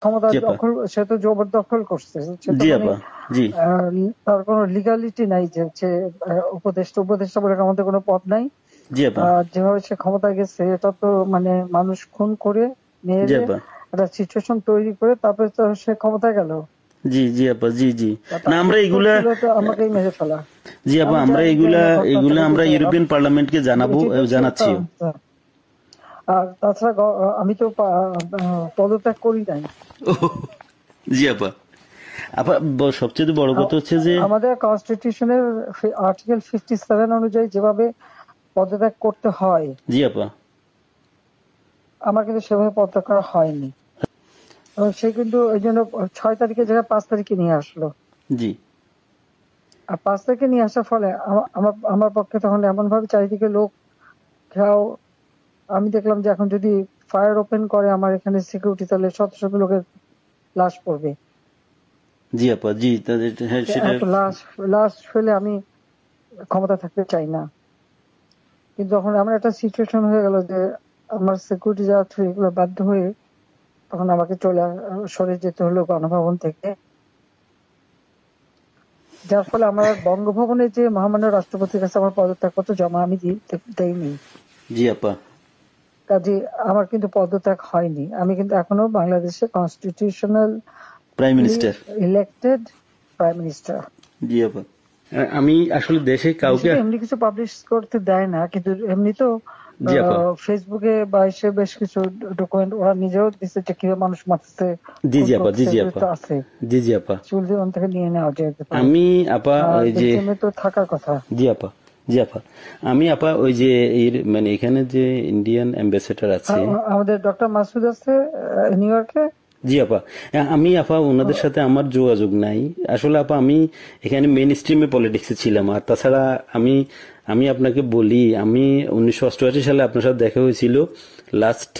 ক্ষমতা জি আপা দখল, সে তো জবরদখল করছে, সে তো জি মানে আপা জি তার কোনো লিগালিটি নাই যে হচ্ছে উপদেষ্টা বলে আমাদের কোনো পদ নাই। জি আপা যেভাবে সে ক্ষমতা গেছে এটা তো মানে মানুষ খুন করে জি মেরে আপা একটা সিচুয়েশন তৈরি করে তারপরে তো সে ক্ষমতায় গেল। জি জি আপা জি জি না তার আমরা উদ্দেশ্য এগুলা ছিল তো আমাকেই মেরে ফেলা। জি আপা আমি আমরা জানি এগুলা না ঘটনাটা এগুলা আমরা কিন্তু ইউরোপিয়ান পার্লামেন্টকে জানাবো এটি তো জানাচ্ছিও। আর তাছাড়া আমি তো পদত্যাগ করি নাই। জি আপা আপা সবচেয়ে বড় কথা হচ্ছে যে আমাদের কনস্টিটিউশনের আর্টিকেল 57 অনুযায়ী যেভাবে পদত্যাগ করতে হয় জি আপা আমার কিন্তু সেভাবে পদত্যাগ করা হয়নি। এবং সে কিন্তু ওই জন্য 6 তারিখের জায়গায় 5 তারিখে নিয়ে আসলো। জি আর 5 তারিখে নিয়ে আসার ফলে আমার পক্ষে তখন এমন ভাবে চারিদিকে লোক ঘেরাও, আমি দেখলাম যে এখন যদি ফায়ার ওপেন করে আমার এখানে সিকিউরিটি, তাহলে শত শত লোকের লাশ পড়বে। জি আপা জি তাদের হ্যাঁ সেটা এত লাশ ফেলে আমি ক্ষমতা থাকতে চাই না। কিন্তু যখন আমার একটা সিচুয়েশন হয়ে গেল যে আমার সিকিউরিটি যাওয়া থ্রু এগুলো বাধ্য হয়ে তখন আমাকে সরে যেতে হলো গণভবন থেকে, যার ফলে আমার বঙ্গভবনে যে মহামান্য রাষ্ট্রপতির কাছে আমার পদত্যাগপত্র জমা আমি দেইনি। জি আপা কাজে আমার কিন্তু পদত্যাগ হয়নি। আমি কিন্তু এখনো বাংলাদেশের constitutional prime minister elected prime minister. জি আপা আমি আসলে দেশে কাউকে এমনি কিছু পাবলিশ করতে দেয় না, কিন্তু এমনি তো জি আপা ফেসবুকে বা এসে বেশ কিছু ডকুমেন্ট ওরা নিজেও দিচ্ছে যে কিভাবে মানুষ মারছে জি জি আপা জি জি আপা আছে, জি জি আপা চুল দিয়ে থেকে নিয়ে নেওয়া যেতে পারে। আমি আপা ওই যে তো থাকার কথা। জি আপা জি আপা আমি আপা ওই যে মানে এখানে যে ইন্ডিয়ান অ্যাম্বাসেডর আছে আমাদের ডক্টর মাসুদ আছে নিউ ইয়র্কে। জি আপা আমি আপা ওনাদের সাথে আমার যোগাযোগ নাই আসলে আপা আমি এখানে মেইন স্ট্রিমে পলিটিক্সে ছিলাম। আর তাছাড়া আমি আমি আপনাকে বলি আমি 1988 সালে আপনার সাথে দেখা হয়েছিল লাস্ট।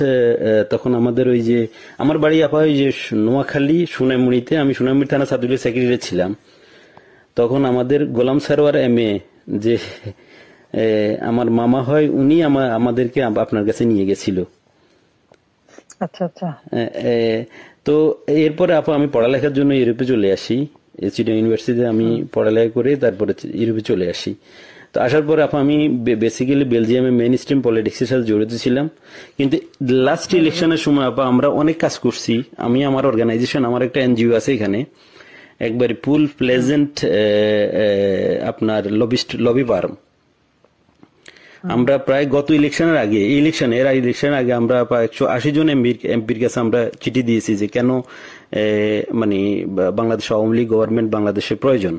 তখন আমাদের ওই যে আমার বাড়ি আপা ওই যে নোয়াখালী সোনাইমুড়িতে, আমি সোনাইমুড়ি থানা ছাত্রলীগের সেক্রেটারি ছিলাম। তখন আমাদের গোলাম সারোয়ার এমএ যে আমার মামা হয় উনি আমাদেরকে আপনার কাছে নিয়ে গেছিল। আচ্ছা আচ্ছা। তো এরপরে আপা আমি পড়ালেখার জন্য ইউরোপে চলে আসি, চিটাগং ইউনিভার্সিটিতে আমি পড়ালেখা করে তারপরে ইউরোপে চলে আসি। তো আসার পরে আপা আমি বেসিক্যালি বেলজিয়ামে মেইন স্ট্রিম পলিটিক্সের সাথে জড়িত ছিলাম। কিন্তু লাস্ট ইলেকশনের সময় আপা আমরা অনেক কাজ করছি। আমি আমার অর্গানাইজেশন, আমার একটা এনজিও আছে এখানে একবারে ফুল প্লেজেন্ট আপনার লবি ফার্ম। আমরা প্রায় গত ইলেকশনের আগে ইলেকশনের আগে আমরা প্রায় 180 জন এমপির কাছে আমরা চিঠি দিয়েছি যে কেন মানে বাংলাদেশ আওয়ামী লীগ গভর্নমেন্ট বাংলাদেশের প্রয়োজন।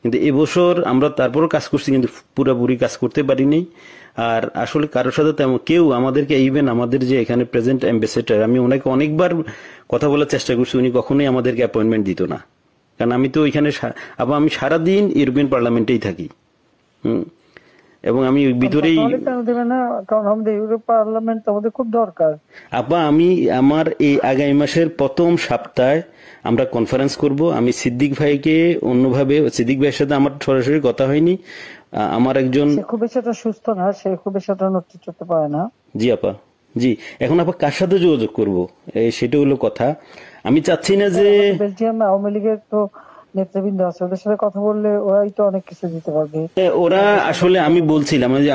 কিন্তু এবছর আমরা তারপরও কাজ করছি, কিন্তু পুরোপুরি কাজ করতে পারিনি। আর আসলে কারোর সাথে তেমন কেউ আমাদেরকে, ইভেন আমাদের যে এখানে প্রেজেন্ট অ্যাম্বাসেডর, আমি ওনাকে অনেকবার কথা বলার চেষ্টা করছি, উনি কখনোই আমাদেরকে অ্যাপয়েন্টমেন্ট দিত না। কারণ আমি তো ওইখানে আবার আমি সারাদিন ইউরোপিয়ান পার্লামেন্টেই থাকি। এবং আমি ভিতরেই কারণ আমাদের ইউরোপ পার্লামেন্ট আমাদের খুব দরকার। আপা আমি আমার এই আগামী মাসের প্রথম সপ্তাহে আমরা কনফারেন্স করব। আমি সিদ্দিক ভাইকে অন্যভাবে, সিদ্দিক ভাইয়ের সাথে আমার সরাসরি কথা হয়নি, আমার একজন খুব বেশি একটা সুস্থ না, সে খুব বেশি একটা নড়তে চড়তে পারে না। জি আপা জি। এখন আপা কার সাথে যোগাযোগ করবো সেটা হলো কথা। আমি চাচ্ছি না যে বেলজিয়াম আওয়ামী লীগের তো নেতৃবৃন্দ আছে, ওদের সাথে কথা বললে ওরাই তো অনেক কিছু দিতে পারবে। ওরা আসলে আমি বলছিলাম যে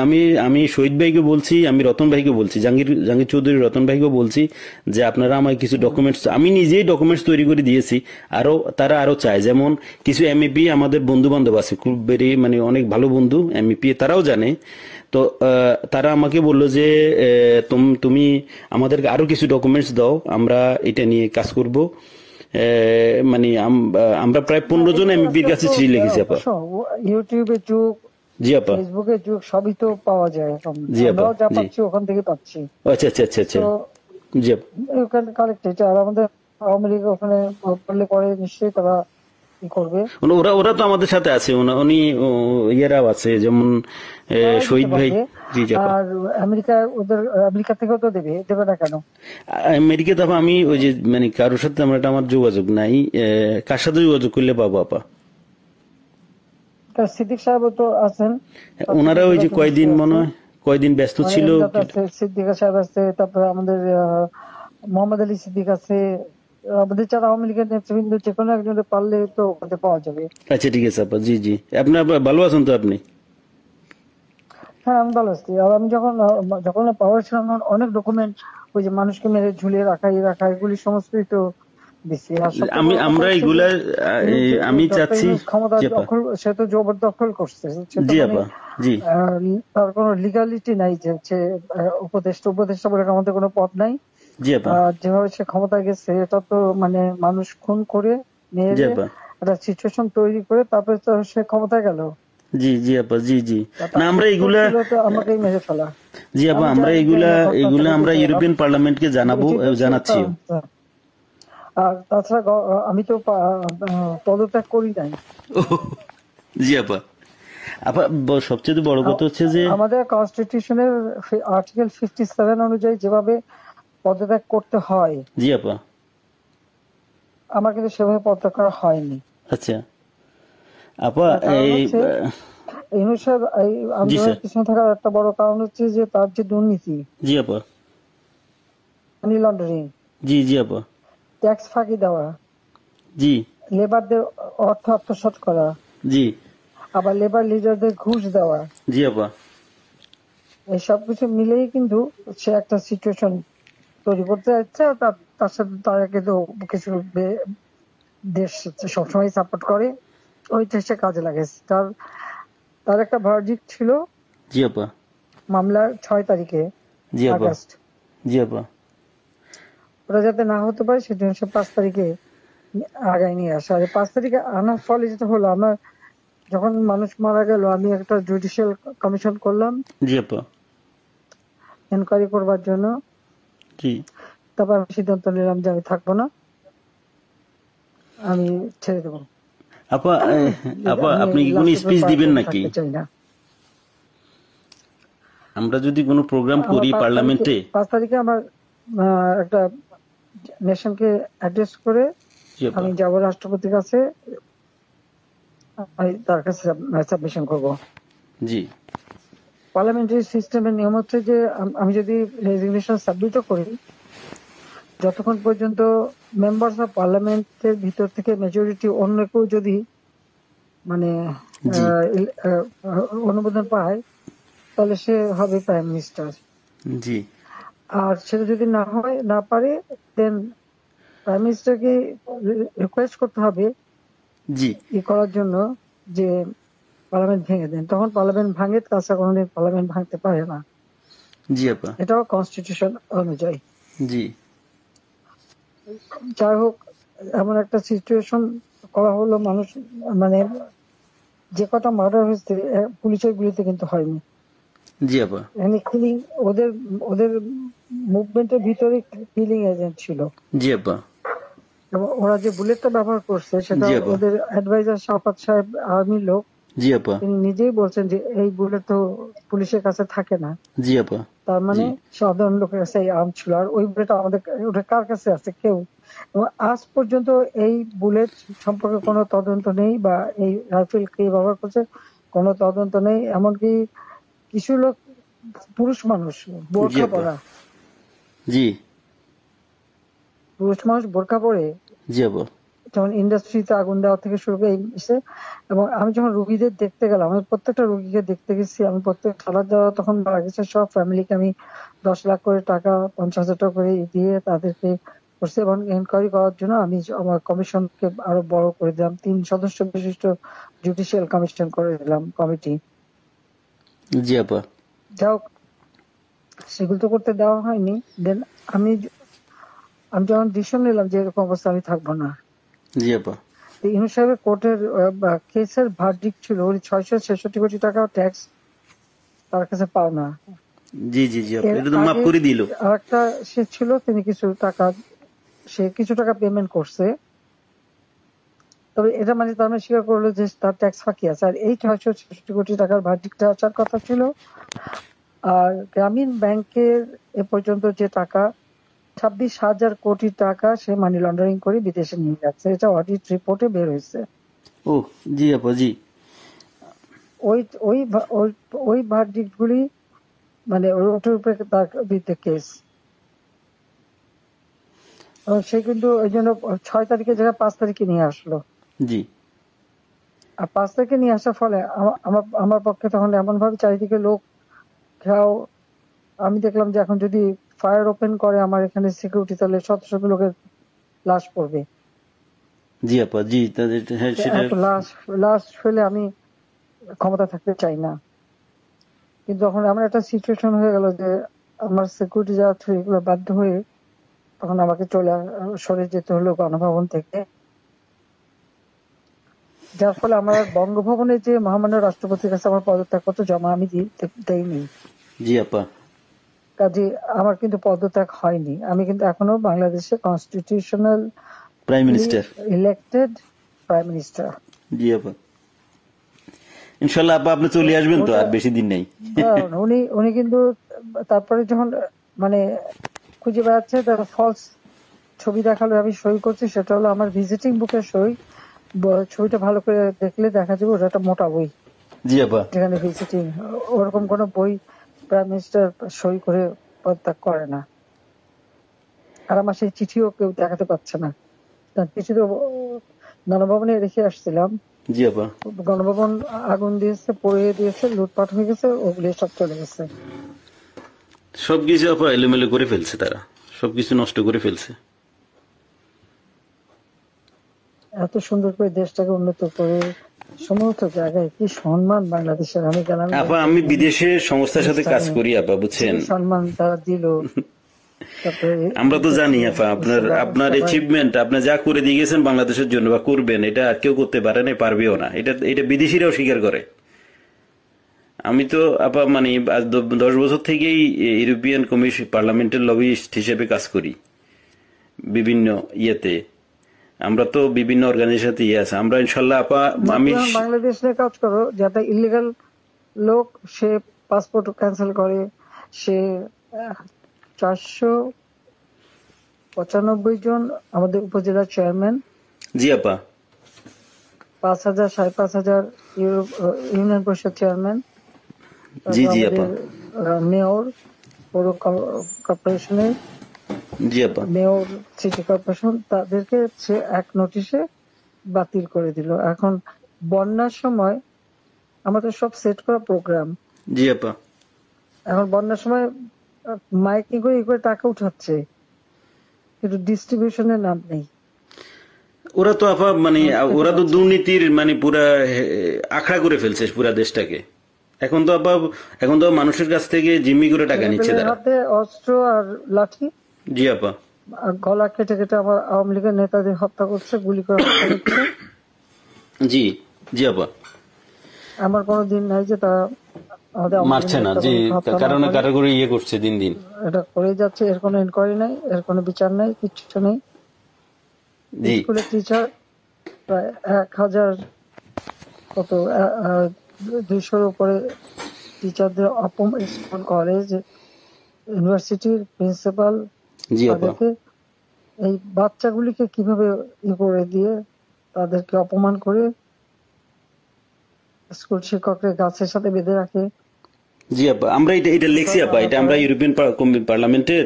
আমি শহীদ ভাইকে বলছি, আমি রতন ভাইকে বলছি, জাহাঙ্গীর চৌধুরী রতন ভাইকে বলছি যে আপনারা আমায় কিছু ডকুমেন্টস, আমি নিজেই ডকুমেন্টস তৈরি করে দিয়েছি। তারা আরো চায়, যেমন কিছু এমইপি আমাদের বন্ধু বান্ধব আছে খুব বেরি, মানে অনেক ভালো বন্ধু এমইপি, তারাও জানে। তো তারা আমাকে বললো যে তুমি আমাদেরকে আরো কিছু ডকুমেন্টস দাও, আমরা এটা নিয়ে কাজ করব। মানে আমরা প্রায় 15 জন এমপির কাছে চিঠি লিখেছি আপা। ইউটিউবের যুগ, জি আপা, ফেসবুকের যুগ, সবই তো পাওয়া যায়। জি আপা, যা পাচ্ছি ওখান থেকে পাচ্ছি। আচ্ছা আচ্ছা আচ্ছা আচ্ছা, জি আপা, ওখানে কালেক্টেড। আর আমাদের আওয়ামী লীগ ওখানে বললে পরে নিশ্চয়ই তারা কি করবে। ওরা তো আমাদের সাথে আছে, উনি ইয়েরাও আছে, যেমন শহীদ ভাই। জি আপা। আর আমেরিকা থেকেও তো দেবে না কেন? আমেরিকাতে আমি ওই যে মানে কারোর সাথে আমার যোগাযোগ নাই। কার সাথে যোগাযোগ করলে পাবো আপা? সিদ্দিক সাহেব তো আছেন, ওনারা ওই যে কয়দিন ব্যস্ত ছিল। সিদ্দিক সাহেব আছে, তারপরে আমাদের মোহাম্মদ আলী সিদ্দিক আছে, আমাদের যারা আওয়ামী লীগের নেতৃবৃন্দ যে কোনো একজনের পারলে তো ওখানে পাওয়া যাবে। আচ্ছা ঠিক আছে আপা, জি জি। আপনি ভালো আছেন তো আপনি? হ্যাঁ আমি ভালো আছি। আর আমি যখন পাওয়ার ছিলাম তখন অনেক ডকুমেন্ট ওই যে মানুষকে মেরে ঝুলিয়ে রাখা এগুলি সমস্তই তো দিচ্ছি। আর সবচেয়ে বড় কথা আমরা হচ্ছে যে এগুলা আমি ডক্টর চাচ্ছি। ইউনূস ক্ষমতা জি আপা। দখল, সে তো জবরদখল করছে। সে তো জি মানে আপা। জি তার কোনো লিগালিটি নাই যে হচ্ছে উপদেষ্টা বলে আমাদের কোনো পদ নাই। জি আপা। যেভাবে সে ক্ষমতায় গেছে এটা তো মানে মানুষ খুন করে জি মেরে আপা। একটা সিচুয়েশন তৈরি করে তারপরে তো সে ক্ষমতায় গেল। জি জি আপা। জি জি। না তার আমরা উত্তর এগুলা, ছিল তো আমাকেই মেরে ফেলা। জি আপা আমি আমরা জানি এগুলা না ঘটনাটা এগুলা আমরা ঘটেছে। ইউরোপিয়ান পার্লামেন্টকে জানাবো, এটি তো জানাচ্ছিও। আর তাছাড়া আমি তো পদত্যাগ করি নাই। জি আপা। আপা সবচেয়ে বড় কথা হচ্ছে যে আমাদের কনস্টিটিউশনের আর্টিকেল 57 অনুযায়ী যেভাবে পদত্যাগ করতে হয় জি আপা। আমার কিন্তু সেভাবে পদত্যাগ করা হয়নি। আচ্ছা আপা তার কারণ এই হচ্ছে ইউনূস সাহেব এই জি স্যার। আন্দোলনের পিছনে থাকার একটা বড় কারণ হচ্ছে যে তার যে দুর্নীতি, জি আপা। মানি লন্ডারিং, জি জি আপা। ট্যাক্স ফাঁকি দেওয়া, জি লেবারদের অর্থ আত্মসাৎ করা, জি আবার লেবার লিডারদের ঘুষ দেওয়া, জি আপা। এই সবকিছু মিলেই কিন্তু সে একটা সিচুয়েশন তৈরি করতে যাচ্ছে। আর তার সাথে তারা কিন্তু কিছু দেশ সবসময় সাপোর্ট করে, ওই দেশে কাজে লাগাইছে। তার একটা ভার্ডিক্ট ছিল জি আপা। মামলার 6 তারিখে জি আপা। আগস্ট, জি আপা। ওটা যাতে না হতে পারে সেজন্য সে 5 তারিখে আগায় নিয়ে আসে। আর 5 তারিখে আনার ফলে যেটা হলো, আমার যখন মানুষ মারা গেল আমি একটা জুডিশিয়াল কমিশন করলাম জি আপা। এনকোয়ারি করবার জন্য। জি তারপর আমি সিদ্ধান্ত নিলাম যে আমি থাকবো না, আমি ছেড়ে দেবো। আপা আপা আমি আপনি কি কোনো লাস্ট স্পিচ দিবেন নাকি? থাকতে চাই না। আমরা যদি কোনো প্রোগ্রাম আমার করি পার্লামেন্টে। 5 তারিখে আমার একটা নেশনকে অ্যাড্রেস করে জি আপা। আমি যাব রাষ্ট্রপতির কাছে, আমি তার কাছে সাবমিশন করব। জি পার্লামেন্টারি সিস্টেমের নিয়ম হচ্ছে যে আমি যদি রেজিগনেশন সাবমিটও করি, যতক্ষণ পর্যন্ত মেম্বার্স অফ পার্লামেন্টের ভিতর থেকে মেজরিটি অন্য কেউ যদি মানে জি অনুমোদন পায় তাহলে সে হবে প্রাইম মিনিস্টার। জি আর সেটা যদি না পারে দেন প্রাইম মিনিস্টারকে রিকোয়েস্ট করতে হবে জি করার জন্য যে পার্লামেন্ট ভেঙে দেন। তখন পার্লামেন্ট ভাঙে, তাছাড়া কোনোদিন পার্লামেন্ট ভাঙতে পারে না। জি আপা। এটাও কনস্টিটিউশন অনুযায়ী। জি যাই হোক, এমন একটা সিচুয়েশন করা হলো, মানুষ মানে যে কটা মার্ডার হয়েছে পুলিশের গুলিতে কিন্তু হয়নি। জি আপা। কিলিং ওদের ওদের মুভমেন্টের ভিতরে কিলিং এজেন্ট ছিল। জি আপা। এবং ওরা যে বুলেটটা ব্যবহার করছে সেটা জি আপা। ওদের অ্যাডভাইজার শাফাত সাহেব আর্মির লোক, জি আপা। তিনি নিজেই বলছেন যে এই বুলেট তো পুলিশের কাছে থাকে না। জি আপা। তার মানে জি সাধারণ লোকের কাছে এই আর্ম ছিল। আর ওই বুলেট আমাদের ওটা কার কাছে আছে? কেউ। এবং আজ পর্যন্ত এই বুলেট সম্পর্কে কোনো তদন্ত নেই, বা এই রাইফেল কে ব্যবহার করছে কোনো তদন্ত নেই। এমনকি কিছু লোক, পুরুষ মানুষ জি বোরখা আপা। পরা, জি পুরুষ মানুষ বোরখা পরে জি আপা। যেমন ইন্ডাস্ট্রিতে আগুন দেওয়া থেকে শুরু করে এবং আমি যখন রুগীদের দেখতে গেলাম, আমি প্রত্যেকটা রুগীকে দেখতে গেছি, আমি প্রত্যেক খাবার দেওয়া তখন মারা গেছে সব ফ্যামিলিকে আমি 10 লাখ করে টাকা, 50,000 টাকা করে দিয়ে তাদেরকে করছি। এবং এনকোয়ারি করার জন্য আমি আমার কমিশনকে আরো বড় করে দিলাম, 3 সদস্য বিশিষ্ট জুডিশিয়াল কমিশন করে দিলাম কমিটি। জি আপা। যাও, সেগুলো তো করতে দেওয়া হয়নি। দেন আমি আমি যখন ডিসিশন নিলাম যে এরকম অবস্থা আমি থাকবো না। জি আপা। ইউনূস সাহেবের কোর্টের কেসের ভার্ডিক্ট ছিল ওই 666 কোটি টাকা ট্যাক্স তার কাছে পাও না। জি জি জি আপা। এর এটা তো মাফ আগে করে দিল। আরেকটা সে ছিল, তিনি কিছু টাকা পেমেন্ট করছে, তবে এটা মানে তার মানে স্বীকার করলো যে তার ট্যাক্স ফাঁকি আছে। আর এই 666 কোটি টাকার ভার্ডিক্টটা আসার কথা ছিল। আর গ্রামীণ ব্যাংকের এ পর্যন্ত যে টাকা 26,000 কোটি টাকা সে মানি লন্ডারিং করে বিদেশে নিয়ে যাচ্ছে, এটা অডিট রিপোর্টে বের হয়েছে। ও জি আপা। জি ওই ওই ওই ভার্ডিক্ট গুলি মানে ওটার উপরে তার বিরুদ্ধে কেস। সে কিন্তু ওই জন্য 6 তারিখের জায়গায় 5 তারিখে নিয়ে আসলো। জি আর 5 তারিখে নিয়ে আসার ফলে আমার আমার পক্ষে তখন এমন ভাবে চারিদিকে লোক ঘেরাও। আমি দেখলাম যে এখন যদি ফায়ার ওপেন করে আমার এখানে সিকিউরিটি, তাহলে শত শত লোকের লাশ পড়বে। জি আপা, জি তাদের হ্যাঁ সেটা এত লাশ লাশ ফেলে আমি ক্ষমতা থাকতে চাই না। কিন্তু যখন এমন একটা সিচুয়েশন হয়ে গেল যে আমার সিকিউরিটি যারা ছিল এগুলো বাধ্য হয়ে তখন আমাকে সরে যেতে হলো গণভবন থেকে। যার ফলে আমার বঙ্গভবনে যে মহামান্য রাষ্ট্রপতির কাছে আমার পদত্যাগপত্র জমা আমি দেইনি। জি আপা, কাজে আমার কিন্তু পদত্যাগ হয়নি। আমি কিন্তু এখনো বাংলাদেশের constitutional prime minister. Elected prime minister. জি আপা, ইনশাল্লাহ আপা আপনি চলে আসবেন তো, আর বেশি দিন নেই। উনি কিন্তু তারপরে যখন মানে খুঁজে বেড়াচ্ছে, তার ফলস ছবি দেখালো, আমি সই করছি, সেটা হলো আমার ভিজিটিং বুকের সই। ছবিটা ভালো করে দেখলে দেখা যাবে ওটা একটা মোটা বই, জি আপা, যেখানে ভিজিটিং। ওরকম কোন বই প্রাইম মিনিস্টার সই করে পদত্যাগ করে না। আর আমার সেই চিঠিও কেউ দেখাতে পারছে না। তার চিঠি তো গণভবনে রেখে আসছিলাম। জি আপা, গণভবন আগুন দিয়েছে, পড়িয়ে দিয়েছে, লুটপাট হয়ে গেছে, ওগুলি সব চলে গেছে। সবকিছু আপা এলোমেলো করে ফেলছে, তারা সবকিছু নষ্ট করে ফেলছে। এত সুন্দর করে দেশটাকে উন্নত করে সমস্ত জায়গায় কি সম্মান বাংলাদেশের। আমি গেলাম আপা, আমি বিদেশে সংস্থার সাথে কাজ করি আপা, বুঝছেন। সম্মান তারা দিল। আমরা তো জানি আপা আপনার অ্যাচিভমেন্ট, আপনি যা করে দিয়ে গেছেন বাংলাদেশের জন্য বা করবেন, এটা আর কেউ করতে পারে না, পারবেও না। এটা বিদেশিরাও স্বীকার করে। আমি তো আপা মানে 10 বছর থেকেই ইউরোপিয়ান কমিশন পার্লামেন্টের লবিস্ট হিসেবে কাজ করি বিভিন্ন ইয়েতে। আমরা তো বিভিন্ন অর্গানাইজেশন ইয়ে আছে। আমরা ইনশাল্লাহ আপা, আমি বাংলাদেশ নিয়ে কাজ করো, যাতে ইলিগাল লোক সে পাসপোর্ট ক্যান্সেল করে, সে 495 জন আমাদের উপজেলা চেয়ারম্যান, জি আপা, 5,000 5,500 ইউনিয়ন পরিষদ চেয়ারম্যান, জি জি আপা, মেয়র পৌর কর্পোরেশনের, জি আপা, মেয়র সিটি কর্পোরেশন, তাদেরকে সে এক নোটিশে বাতিল করে দিল। এখন বন্যার সময় আমাদের সব সেট করা প্রোগ্রাম, জি আপা, এখন বন্যার সময় মাইকিং করে টাকা উঠাচ্ছে, কিন্তু ডিস্ট্রিবিউশনের নাম নেই। ওরা তো আপা মানে ওরা তো দুর্নীতির মানে পুরা আখড়া করে ফেলছে পুরা দেশটাকে। এখন তো মানুষের কাছ থেকে জিম্মি করে টাকা নিচ্ছে তারা। হাতে অস্ত্র আর লাঠি, জি আপা, গলা কেটে কেটে আমার আওয়ামী লীগের নেতাদের হত্যা করছে, গুলি করে হত্যা করছে। জি জি আপা, আমার কোনো দিন নাই যে তারা আমাদের মারছে না, জি কারণে কারাগারে ইয়ে করছে দিন দিন। এটা করে যাচ্ছে, এর কোনো ইনকোয়ারি নাই, এর কোনো বিচার নাই, কিচ্ছু নেই। স্কুলের টিচার প্রায় 1,000 কত 200-র উপরে টিচারদের অপমান, স্কুল কলেজ ইউনিভার্সিটির প্রিন্সিপাল তাদেরকে এই বাচ্চাগুলিকে কিভাবে করে দিয়ে তাদেরকে অপমান করে স্কুল শিক্ষকরা গাছের সাথে বেঁধে রাখে। জি আপা, আমরা এটা লিখছি আপা। এটা আমরা ইউরোপিয়ান পার্লামেন্টের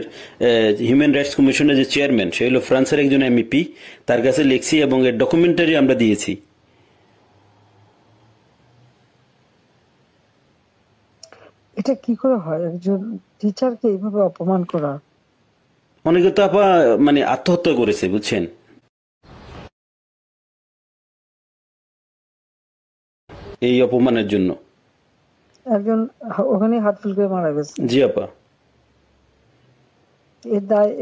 হিউম্যান রাইটস কমিশনের যে চেয়ারম্যান, সে হলো ফ্রান্সের একজন এমপি, তার কাছে লিখছি এবং এর ডকুমেন্টারি আমরা দিয়েছি। এটা কি করে হয় একজন টিচারকে এইভাবে অপমান করা? অনেকে তো আপা মানে আত্মহত্যা করেছে, বুঝছেন, এই অপমানের জন্য। একজন ওখানে হার্ট ফেল করে মারা গেছে। জি আপা,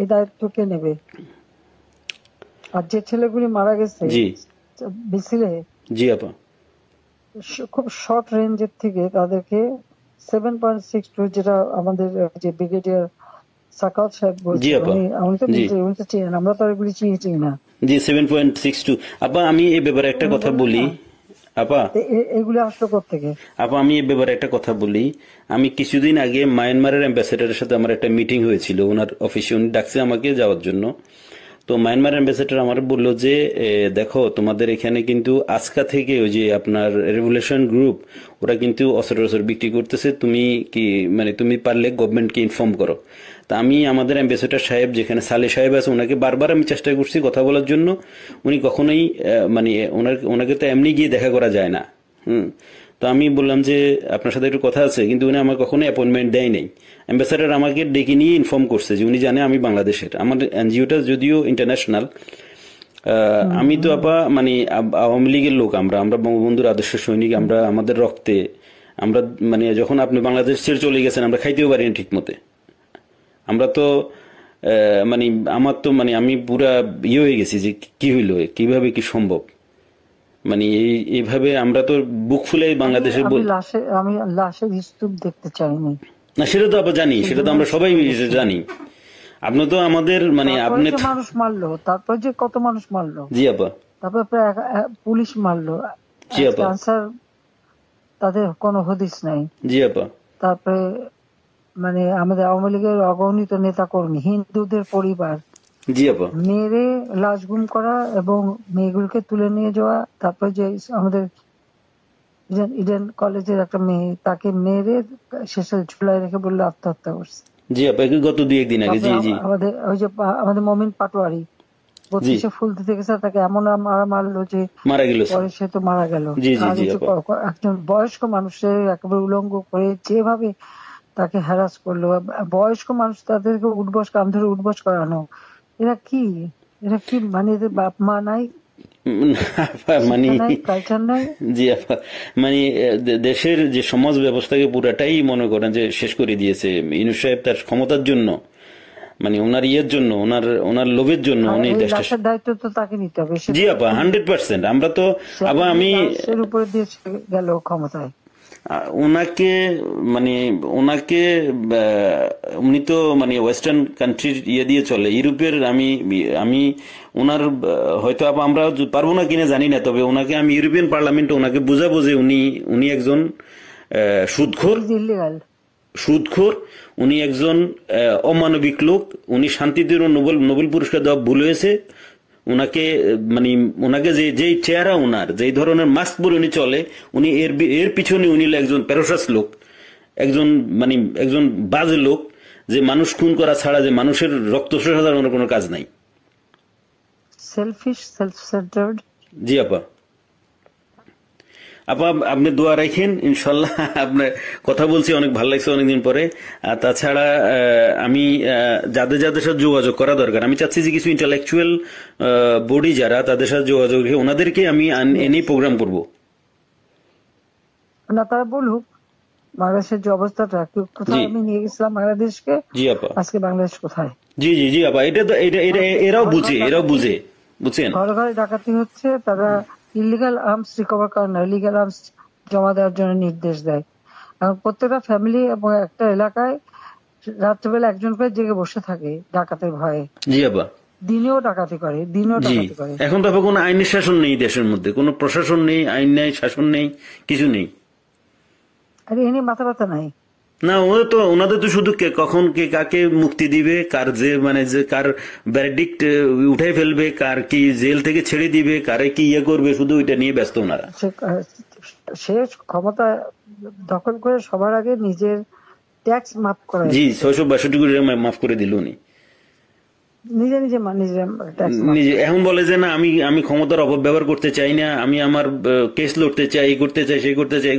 এই দায়িত্ব কে নেবে? আর যে ছেলেগুলি মারা গেছে জি মিছিলে, জি আপা, খুব শর্ট রেঞ্জের থেকে তাদেরকে 7.62, যেটা আমাদের যে ব্রিগেডিয়ার সাকাত সাহেব বলছেন, উনি তো চিনেন, আমরা তো এগুলি চিনি না। জি 7.62 আপা। আমি এই ব্যাপারে একটা কথা বলি আপা, এগুলি আসলো কোত্থেকে? আপা আমি এই ব্যাপারে একটা কথা বলি। আমি কিছুদিন আগে মায়ানমারের অ্যাম্বাসেডারের সাথে আমার একটা মিটিং হয়েছিল ওনার অফিসে, উনি ডাকছে আমাকে যাওয়ার জন্য। তো মায়ানমার অ্যাম্বাসেডার আমার বললো যে দেখো তোমাদের এখানে কিন্তু আজকা থেকে ওই যে আপনার রেভলিউশন গ্রুপ, ওরা কিন্তু অস্ত্র বিক্রি করতেছে, তুমি কি মানে তুমি পারলে গভর্নমেন্টকে ইনফর্ম করো। তা আমি আমাদের অ্যাম্বাসেডর সাহেব যেখানে সালে সাহেব আছে ওনাকে বারবার আমি চেষ্টা করছি কথা বলার জন্য, উনি কখনোই মানে ওনাকে তো এমনি গিয়ে দেখা করা যায় না। তো আমি বললাম যে আপনার সাথে একটু কথা আছে, কিন্তু উনি আমার কখনো অ্যাপয়েন্টমেন্ট দেয় নাই। অ্যাম্বাসেডর আমাকে ডেকে নিয়ে ইনফর্ম করছে যে উনি জানে আমি বাংলাদেশের, আমার এনজিওটা যদিও ইন্টারন্যাশনাল। আমি তো আপা মানে আওয়ামী লীগের লোক, আমরা আমরা বঙ্গবন্ধুর আদর্শ সৈনিক, আমরা আমাদের রক্তে আমরা মানে যখন আপনি বাংলাদেশ ছেড়ে চলে গেছেন আমরা খাইতেও পারি না ঠিক মতে। আমরা তো মানে আমার তো মানে আমি পুরা ইয়ে হয়ে গেছি যে কি হইলো, কিভাবে কি সম্ভব, মানে এইভাবে আমরা তো বুক ফুলে বাংলাদেশের আমি লাশের স্তূপ দেখতে চাইনি। না সেটা তো আবার জানি, সেটা তো আমরা সবাই জানি। আপনি তো আমাদের মানে আপনি মানুষ মারলো, তারপর যে কত মানুষ মারলো। জি আপা। তারপর পুলিশ মারলো। জি আপা। আনসার তাদের কোনো হদিস নাই। জি আপা। তারপরে মানে আমাদের আওয়ামী লীগের অগণিত নেতা কর্মী, হিন্দুদের পরিবার জি আপা মেরে লাশ গুম করা এবং মেয়েগুলোকে তুলে নিয়ে যাওয়া। তারপর যে আমাদের ইডেন কলেজের একটা মেয়ে, তাকে মেরে শেষে ঝুলাই রেখে বললো আত্মহত্যা করছে। জি আপা, গত 2-1 দিন আগে। জি জি। আমাদের ওই যে আমাদের মমিন পাটোয়ারি 32-এ ফুল দিতে গেছে, তাকে এমন মারলো যে মারা গেল, পরে সে তো মারা গেল। একজন বয়স্ক মানুষের একেবারে উলঙ্গ করে যেভাবে তাকে হ্যারাস করলো, বয়স্ক মানুষ তাদেরকে উঠবস কাম ধরে উঠবস করানো, এরা কি মানে এদের বাপ মা নাই, মানে কালচার নাই। জি আপা, মানে দেশের যে সমাজ ব্যবস্থাকে পুরাটাই মনে করেন যে শেষ করে দিয়েছে ইউনূস সাহেব তার ক্ষমতার জন্য, মানে ওনার ইয়ের জন্য, ওনার লোভের জন্য উনি দেশটা। দায়িত্ব তো তাকে নিতে হবে। জি আপা 100%। আমরা তো আবার আমি এর উপরে দিয়ে গেল ক্ষমতায়। ওনাকে মানে ওনাকে উনি তো মানে ওয়েস্টার্ন কান্ট্রির ইয়ে দিয়ে চলে, ইউরোপের। আমি ওনার হয়তো আমরা পারবো না কিনা জানি না, তবে ওনাকে আমি ইউরোপিয়ান পার্লামেন্টে ওনাকে বোঝাবো যে উনি একজন সুদখোর, উনি একজন অমানবিক লোক, উনি শান্তিতে নোবেল পুরস্কার দেওয়া ভুল হয়েছে। ওনাকে মানে ওনাকে যেই চেহারা, ওনার যেই ধরনের মাস্ক পরে উনি চলে, উনি এর পিছনে উনি একজন প্যারোসাস লোক, একজন বাজে লোক, যে মানুষ খুন করা ছাড়া, যে মানুষের রক্ত শোষা ওনার কোনো কাজ নাই। Shellfish, self centred. জি আপা। আপা আপনি দোয়া রাখেন, ইনশাল্লাহ। আপনার কথা বলছি, অনেক ভালো লাগছে অনেকদিন পরে। আর তাছাড়া আমি যাদের সাথে যোগাযোগ করা দরকার, আমি চাচ্ছি যে কিছু ইন্টালেকচুয়াল বডি যারা, তাদের সাথে যোগাযোগ রেখে ওনাদেরকে আমি এনে প্রোগ্রাম করব। না, তারা বলুক বাংলাদেশের যে অবস্থাটা, কোথায় আমি নিয়ে গেছিলাম বাংলাদেশকে। জি আপা। আজকে বাংলাদেশ কোথায়? জি জি জি আপা, এটা এরাও বুঝে বুঝছেন। ঘরে ঘরে ডাকাতি হচ্ছে, তারা ইলিগাল আর্মস রিকভার করে না, ইলিগাল আর্মস জমা দেওয়ার জন্য নির্দেশ দেয়। এখন প্রত্যেকটা ফ্যামিলি এবং একটা এলাকায় রাত্রেবেলা একজন করে জেগে বসে থাকে ডাকাতের ভয়ে। জি আপা। দিনেও ডাকাতি করে। এখন তো কোনো আইনের শাসন নেই দেশের মধ্যে, কোনো প্রশাসন নেই, আইন নেই, শাসন নেই, কিছু নেই। আরে এনে মাথা ব্যথা নাই না। ওনাদের তো শুধু কখন কে কাকে মুক্তি দিবে, কার কার ভার্ডিক্ট উঠাই ফেলবে, কার কি জেল থেকে ছেড়ে দিবে, কারে কি ইয়ে করবে, শুধু ওইটা নিয়ে ব্যস্ত ওনারা। সে ক্ষমতা দখল করে সবার আগে নিজের ট্যাক্স মাফ করে। জি 662 কোটি মাফ করে দিল উনি নিজে। এখন বলে যে না, আমি ক্ষমতার অপব্যবহার করতে চাই না, আমি আমার কেস লড়তে চাই, এই করতে চাই, সেই করতে চাই,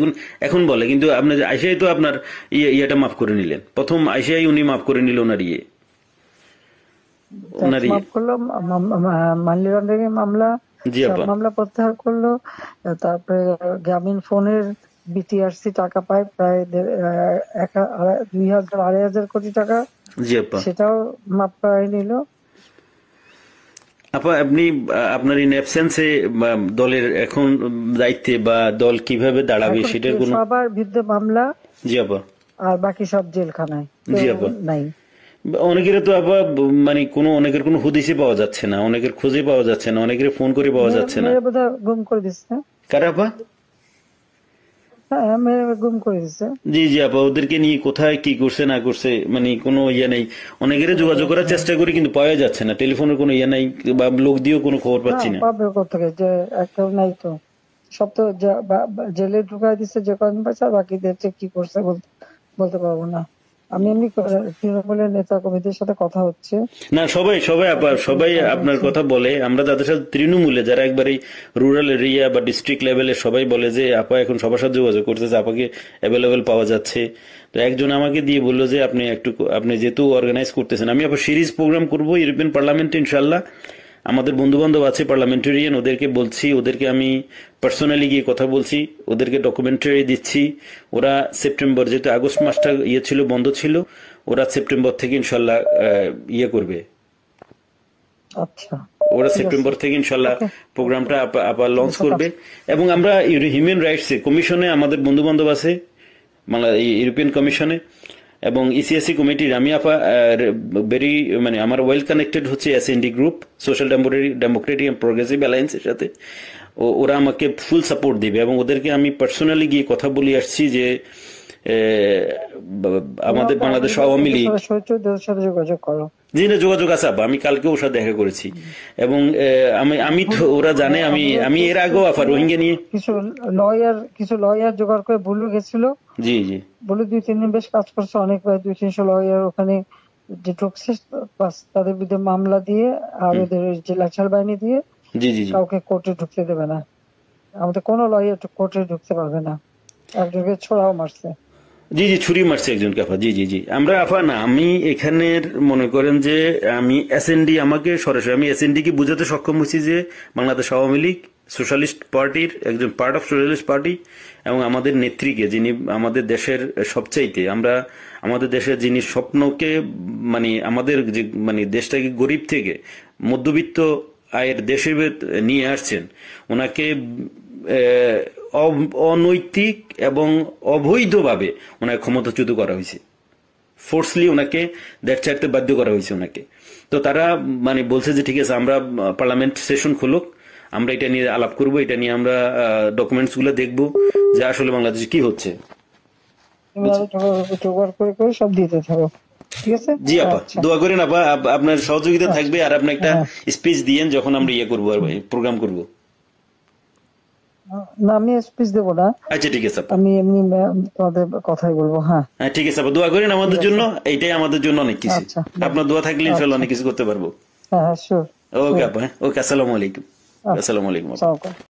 এখন বলে। কিন্তু আপনি আইসিআই তো আপনার ইয়েটা মাফ করে নিলেন, প্রথম আইসিআই উনি মাফ করে নিল ওনার মাফ করলো, মানি লন্ডারিং এর মামলা প্রত্যাহার করলো। তারপরে গ্রামীণ ফোনের বিটিআরসি টাকা পায় প্রায় 2,000-2,500 কোটি টাকা, সেটাও মাফ করাই নিল। আপা আপনি আপনার ইন অ্যাবসেন্সে দলের এখন দায়িত্বে বা দল কিভাবে দাঁড়াবে সেটার কোনো সবার বিরুদ্ধে মামলা। জি আপা। আর বাকি সব জেলখানায়। জি আপা। নাই অনেকের তো আবার মানে অনেকের কোনো হদিসই পাওয়া যাচ্ছে না, অনেকের খুঁজে পাওয়া যাচ্ছে না, অনেকের ফোন করে পাওয়া যাচ্ছে না। গুম করে দিচ্ছে। কারা আপা? গুম করে দিচ্ছে। জি জি আপা, ওদেরকে নিয়ে কোথায় কি করছে না করছে মানে কোনো ইয়ে নেই। অনেকের যোগাযোগ করার চেষ্টা করি কিন্তু পাওয়া যাচ্ছে না, টেলিফোনের কোনো ইয়ে নাই, বা লোক দিয়েও কোনো খবর পাচ্ছি না। পাবে কোথেকে, যে একটা নাই তো, সব তো জেলে ঢুকাই দিচ্ছে যে কদিন পাচ্ছে, আর বাকিদের কি করছে বলতে পারবো না। আমি এমনি তৃণমূলের নেতা কর্মীদের সাথে কথা হচ্ছে। না, সবাই সবাই আপা সবাই আপনার কথা বলে। আমরা যাদের সাথে তৃণমূলে যারা একবারে রুরাল এরিয়া বা ডিস্ট্রিক্ট লেভেলে সবাই বলে যে আপা এখন সবার সাথে যোগাযোগ করতেছে, আপাকে অ্যাভেলেবেল পাওয়া যাচ্ছে। তো একজন আমাকে দিয়ে বললো যে আপনি যেহেতু অর্গানাইজ করতেছেন, আমি আবার সিরিজ প্রোগ্রাম করবো ইউরোপিয়ান পার্লামেন্টে ইনশাল্লাহ। আমাদের বন্ধু বান্ধব আছে পার্লামেন্টারিয়ান, ওদেরকে বলছি, ওদেরকে আমি পার্সোনালি গিয়ে কথা বলছি, ওদেরকে ডকুমেন্টারি দিচ্ছি। ওরা সেপ্টেম্বর, যেহেতু আগস্ট মাসটা ছিল, বন্ধ ছিল, ওরা সেপ্টেম্বর থেকে ইনশাল্লাহ করবে। আচ্ছা, ওরা ঠিক আছে, সেপ্টেম্বর থেকে ইনশাল্লাহ ওকে, প্রোগ্রামটা আবার লঞ্চ করবে। এবং আমরা হিউম্যান রাইটস কমিশনে আমাদের বন্ধু বান্ধব আছে, ইউরোপিয়ান কমিশনে এবং ইসিএসসি কমিটির আমি ভেরি আমার ওয়েল কানেক্টেড হচ্ছে SND group, social democratic and progressive অ্যালায়েন্সের সাথে। ওরা আমাকে ফুল সাপোর্ট দিবে এবং ওদেরকে আমি পার্সোনালি গিয়ে কথা বলে আসছি যে আমাদের বাংলাদেশ আওয়ামী লীগ সাথে যোগাযোগ করো। জি না, যোগাযোগ আছে আপা, আমি কালকে ওর সাথে দেখা করেছি এবং আমি তো ওরা জানে আমি এর আগেও রোহিঙ্গা নিয়ে কিছু লয়ার জোগাড় করে বলু গেছিল। জি জি বলে 2-3 দিন বেশ কাজ করছে, অনেক প্রায় 200-300 লয়ার ওখানে যে ঢুকছে, তাদের বিরুদ্ধে মামলা দিয়ে আর ওদের যে লাঠিয়াল বাহিনী দিয়ে জি জি জি কাউকে কোর্টে ঢুকতে দেবে না। আমাদের কোনো লয়ার কোর্টে ঢুকতে পারবে না। একজনকে ছোড়াও মারছে। জি জি ছুরি মারছে একজনকে আপা। জি জি জি আমরা আপা না, আমি এখানের মনে করেন যে আমি এসএনডি, আমাকে সরাসরি আমি এসএনডি কে বুঝাতে সক্ষম হয়েছি যে বাংলাদেশ আওয়ামী লীগ সোশ্যালিস্ট পার্টির একজন পার্ট অফ সোশ্যালিস্ট পার্টি এবং আমাদের নেত্রীকে, যিনি আমাদের দেশের সবচাইতে আমাদের দেশের যিনি স্বপ্নকে আমাদের যে দেশটাকে গরিব থেকে মধ্যবিত্ত আয়ের দেশে নিয়ে আসছেন, ওনাকে অনৈতিক এবং অবৈধভাবে ওনাকে ক্ষমতাচ্যুত করা হয়েছে। ফোর্সলি ওনাকে দেশ ছাড়তে বাধ্য করা হয়েছে ওনাকে। তো তারা বলছে যে ঠিক আছে, আমরা পার্লামেন্ট সেশন খুলুক, আমরা এটা নিয়ে আলাপ করব, এটা নিয়ে আমরা ডকুমেন্টস গুলো দেখবো যে আসলে বাংলাদেশে কি হচ্ছে। সব দিতে থাকো, ঠিক আছে? জি আপা, দোয়া করেন আপা, আপনার সহযোগিতা থাকবে। আর আপনি একটা স্পিচ দিয়েন যখন আমরা করবো আর প্রোগ্রাম করবো। না, আমি স্পিচ দেবো না। আচ্ছা ঠিক আছে, আমি এমনি তোমাদের কথাই বলবো। হ্যাঁ ঠিক আছে আপা, দোয়া করেন আমাদের জন্য, এইটাই আমাদের জন্য অনেক কিছু। আপনার দোয়া থাকলে ইনশাআল্লাহ অনেক কিছু করতে পারবো। হ্যাঁ, শিওর। ওকে আপা, ওকে, আসসালামু আলাইকুম। আসসালামু আলাইকুম।